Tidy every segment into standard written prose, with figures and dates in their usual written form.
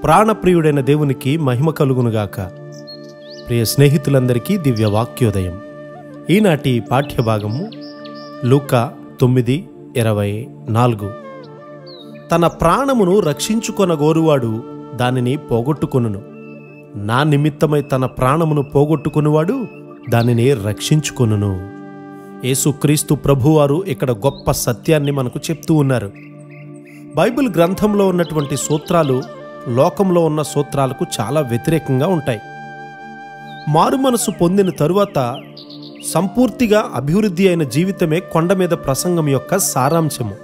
ప్రాణప్రియుడైన దేవునికి మహిమ కలుగునుగాక. ప్రియ స్నేహితులందరికీ దివ్య వాక్యోదయం. ఈనాటి పాఠ్యభాగము లూకా 9:24. తన ప్రాణమును రక్షించుకొనగోరువాడు దానిని పోగొట్టుకొనును, నా నిమిత్తమై తన ప్రాణమును పోగొట్టుకునివాడు దానిని రక్షించుకొనును. యేసుక్రీస్తు ప్రభువారు ఇక్కడ గొప్ప సత్యాన్ని మనకు చెప్తూ ఉన్నారు. బైబిల్ గ్రంథంలో ఉన్నటువంటి సూత్రాలు లోకంలో ఉన్న సూత్రాలకు చాలా వ్యతిరేకంగా ఉంటాయి. మారు మనసు పొందిన తరువాత సంపూర్తిగా అభివృద్ధి అయిన జీవితమే కొండ మీద ప్రసంగం యొక్క సారాంశము.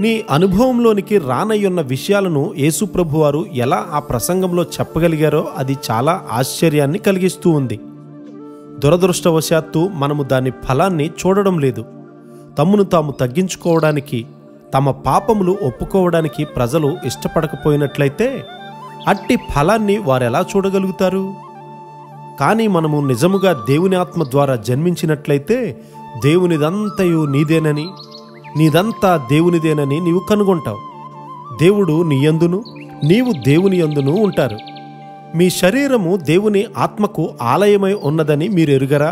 నీ అనుభవంలోనికి రానయ్యున్న విషయాలను యేసు ప్రభువారు ఎలా ఆ ప్రసంగంలో చెప్పగలిగారో అది చాలా ఆశ్చర్యాన్ని కలిగిస్తూ ఉంది. దురదృష్టవశాత్తు మనము దాని ఫలాన్ని చూడడం లేదు. తమ్మును తాము తగ్గించుకోవడానికి, తమ పాపములు ఒప్పుకోవడానికి ప్రజలు ఇష్టపడకపోయినట్లయితే అట్టి ఫలాన్ని వారెలా చూడగలుగుతారు? కానీ మనము నిజముగా దేవుని ఆత్మ ద్వారా జన్మించినట్లయితే దేవునిదంతయు నీదేనని, నీదంతా దేవునిదేనని నీవు కనుగొంటావు. దేవుడు నీ యందును, నీవు దేవుని యందును ఉంటారు. మీ శరీరము దేవుని ఆత్మకు ఆలయమై ఉన్నదని మీరు ఎరుగరా?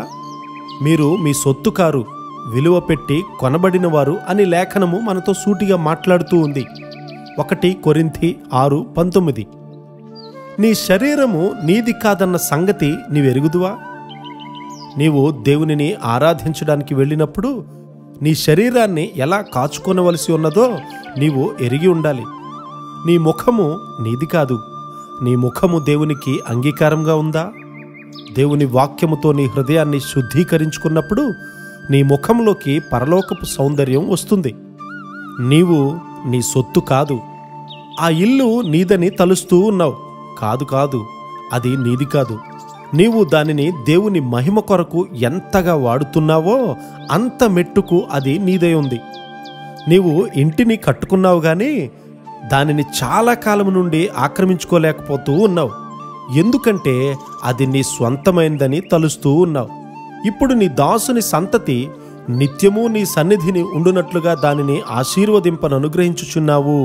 మీరు మీ సొత్తు కారు, విలువ పెట్టి కొనబడిన వారు అని లేఖనము మనతో సూటిగా మాట్లాడుతూ ఉంది. 1 కొరింథీ 6:19. నీ శరీరము నీది కాదన్న సంగతి నీవెరుగుదువా? నీవు దేవునిని ఆరాధించడానికి వెళ్ళినప్పుడు నీ శరీరాన్ని ఎలా కాచుకొనవలసి ఉన్నదో నీవు ఎరిగి ఉండాలి. నీ ముఖము నీది కాదు. నీ ముఖము దేవునికి అంగీకారంగా ఉందా? దేవుని వాక్యముతో నీ హృదయాన్ని శుద్ధీకరించుకున్నప్పుడు నీ ముఖంలోకి పరలోకపు సౌందర్యం వస్తుంది. నీవు నీ సొత్తు కాదు. ఆ ఇల్లు నీదని తలుస్తూ ఉన్నావు. కాదు, అది నీది కాదు. నీవు దానిని దేవుని మహిమ కొరకు ఎంతగా వాడుతున్నావో అంత మెట్టుకు అది నీదై ఉంది. నీవు ఇంటిని కట్టుకున్నావు గాని దానిని చాలా కాలం నుండి ఆక్రమించుకోలేకపోతూ ఉన్నావు. ఎందుకంటే అది నీ స్వంతమైనదని తలుస్తూ ఉన్నావు. ఇప్పుడు నీ దాసుని సంతతి నిత్యము నీ సన్నిధిని ఉండునట్లుగా దానిని ఆశీర్వదింపననుగ్రహించుచున్నావు.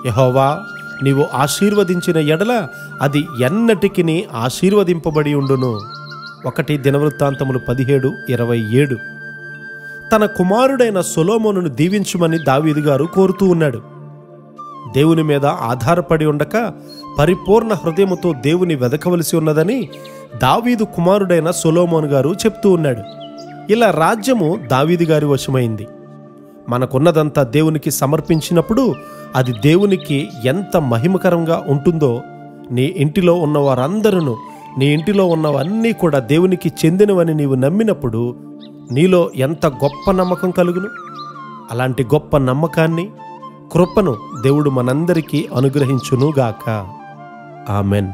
యెహోవా, నీవు ఆశీర్వదించిన ఎడల అది ఎన్నటికి ఆశీర్వదింపబడి ఉండును. 1 దినవృత్తాంతములు 17:27. తన కుమారుడైన సొలొమోనును దీవించుమని దావీదు గారు కోరుతూ ఉన్నాడు. దేవుని మీద ఆధారపడి ఉండక పరిపూర్ణ హృదయముతో దేవుని వెదకవలసి ఉన్నదని దావీదు కుమారుడైన సొలొమోను గారు చెప్తూ ఉన్నాడు. ఇలా రాజ్యము దావీదు గారి వశమైంది. మనకున్నదంతా దేవునికి సమర్పించినప్పుడు అది దేవునికి ఎంత మహిమకరంగా ఉంటుందో, నీ ఇంటిలో ఉన్న వారందరూ, నీ ఇంటిలో ఉన్నవన్నీ కూడా దేవునికి చెందినవని నీవు నమ్మినప్పుడు నీలో ఎంత గొప్ప నమ్మకం కలుగును. అలాంటి గొప్ప నమ్మకాన్ని, కృపను దేవుడు మనందరికీ అనుగ్రహించునుగాక. ఆమెన్.